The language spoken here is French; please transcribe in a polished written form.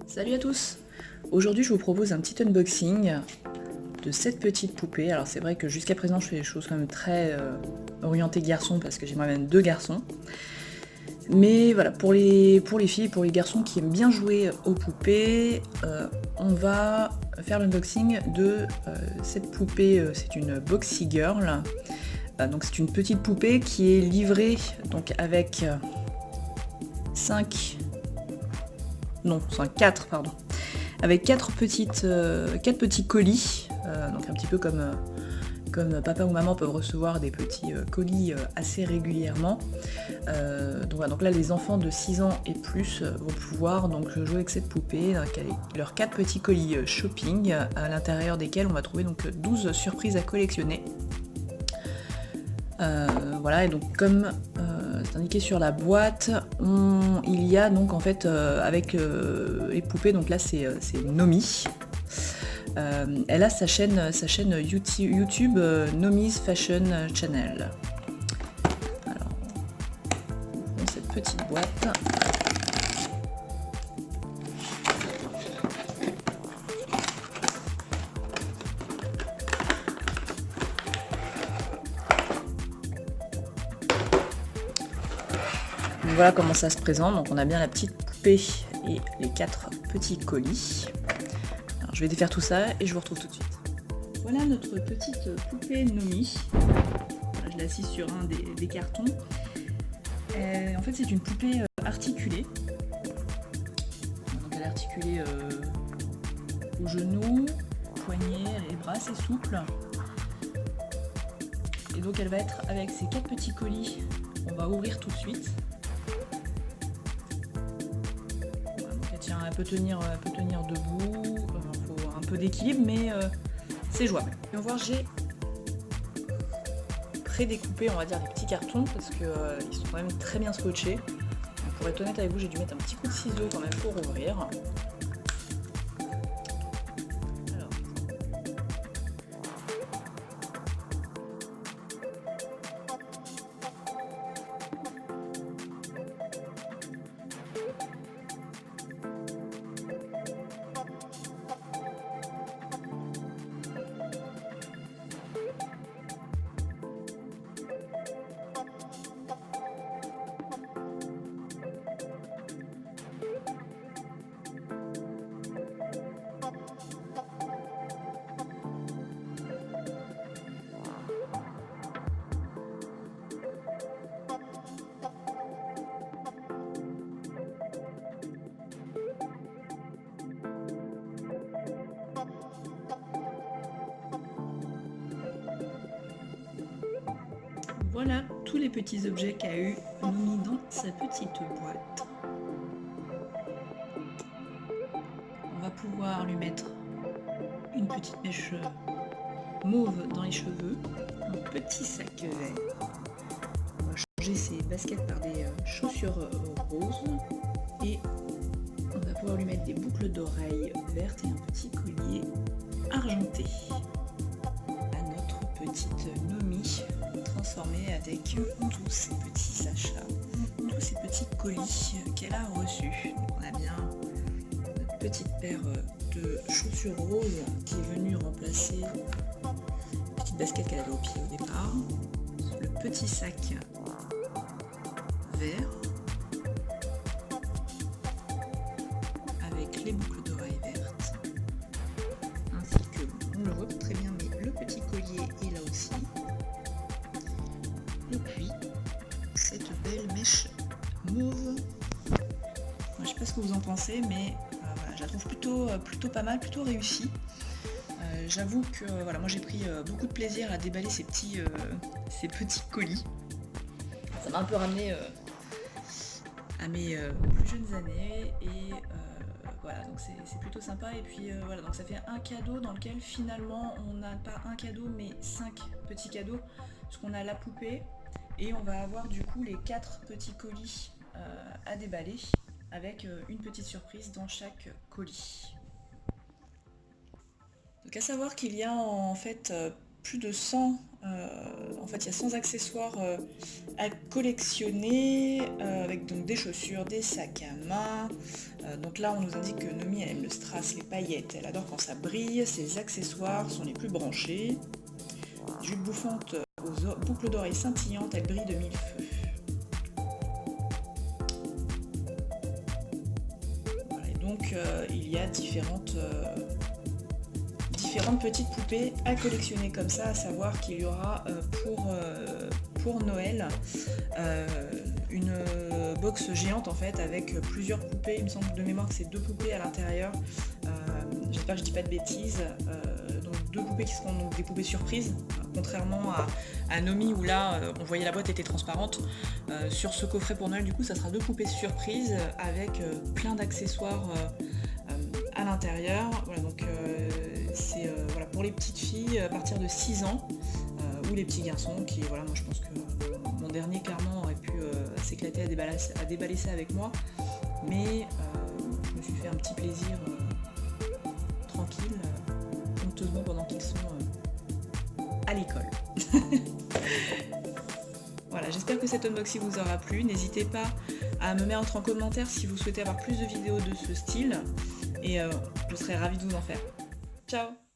Salut à tous! Aujourd'hui je vous propose un petit unboxing de cette petite poupée. Alors c'est vrai que jusqu'à présent je fais des choses quand même très orientées garçons parce que j'ai moi-même 2 garçons. Mais voilà, pour les filles, pour les garçons qui aiment bien jouer aux poupées, on va faire l'unboxing de cette poupée, c'est une Boxy Girl. Donc c'est une petite poupée qui est livrée donc avec 4 pardon. Avec 4 petits colis, donc un petit peu comme papa ou maman peuvent recevoir des petits colis assez régulièrement. Donc là les enfants de 6 ans et plus vont pouvoir donc jouer avec cette poupée, avec leurs 4 petits colis shopping, à l'intérieur desquels on va trouver donc 12 surprises à collectionner. Voilà, et donc comme c'est indiqué sur la boîte, il y a donc en fait avec les poupées, donc là c'est Nomi. Elle a sa chaîne YouTube Nomi's Fashion Channel. Alors, ouvrons cette petite boîte. Donc voilà comment ça se présente. Donc on a bien la petite poupée et les 4 petits colis. Alors je vais défaire tout ça et je vous retrouve tout de suite. Voilà notre petite poupée Nomi. Je l'ai assise sur un des cartons. En fait c'est une poupée articulée. Donc elle est articulée aux genoux, poignets, les bras, c'est souple. Et donc elle va être avec ces 4 petits colis. On va ouvrir tout de suite. Elle peut tenir debout, il faut un peu d'équilibre, mais c'est jouable. Et on va voir, j'ai pré-découpé, on va dire, les petits cartons, parce qu'ils sont quand même très bien scotchés. Donc, pour être honnête avec vous, j'ai dû mettre un petit coup de ciseau quand même pour ouvrir. Alors. Voilà tous les petits objets qu'a eu Nomi dans sa petite boîte. On va pouvoir lui mettre une petite mèche mauve dans les cheveux, un petit sac vert. On va changer ses baskets par des chaussures roses et on va pouvoir lui mettre des boucles d'oreilles vertes et un petit collier argenté à notre petite Nomi, transformée avec tous ces petits achats, tous ces petits colis qu'elle a reçus. Donc on a bien notre petite paire de chaussures roses qui est venue remplacer la petite basket qu'elle avait au pied au départ, le petit sac vert avec les boucles d'oreilles vertes, ainsi que, on le voit pas très bien, mais le petit collier est là aussi. Et puis cette belle mèche mauve. Moi, je sais pas ce que vous en pensez, mais voilà, je la trouve plutôt pas mal, plutôt réussie. J'avoue que voilà, moi j'ai pris beaucoup de plaisir à déballer ces petits colis. Ça m'a un peu ramené à mes plus jeunes années et voilà, donc c'est plutôt sympa. Et puis voilà, donc ça fait un cadeau dans lequel finalement on n'a pas un cadeau mais 5 petits cadeaux, parce qu'on a la poupée et on va avoir du coup les 4 petits colis à déballer avec une petite surprise dans chaque colis. Donc à savoir qu'il y a en fait plus de 100, en fait il y a 100 accessoires à collectionner, avec donc des chaussures, des sacs à main. Donc là on nous indique que Nomi elle aime le strass, les paillettes, elle adore quand ça brille, ses accessoires sont les plus branchés. Jupe bouffante aux boucles d'oreilles scintillantes, elle brille de mille feux. Voilà, et donc il y a différentes petites poupées à collectionner comme ça, à savoir qu'il y aura pour Noël une box géante en fait avec plusieurs poupées. Il me semble de mémoire que c'est 2 poupées à l'intérieur, j'espère que je dis pas de bêtises, donc 2 poupées qui seront donc des poupées surprises, contrairement à Nomi où là on voyait la boîte était transparente. Sur ce coffret pour Noël du coup ça sera 2 poupées surprises avec plein d'accessoires à l'intérieur. Voilà, donc c'est voilà, pour les petites filles à partir de 6 ans ou les petits garçons qui, voilà, moi je pense que mon dernier clairement aurait pu s'éclater à déballer ça avec moi, mais je me suis fait un petit plaisir tranquille, honteusement pendant qu'ils sont à l'école. Voilà, j'espère que cet unboxing vous aura plu. N'hésitez pas à me mettre en commentaire si vous souhaitez avoir plus de vidéos de ce style et je serai ravie de vous en faire. Ciao!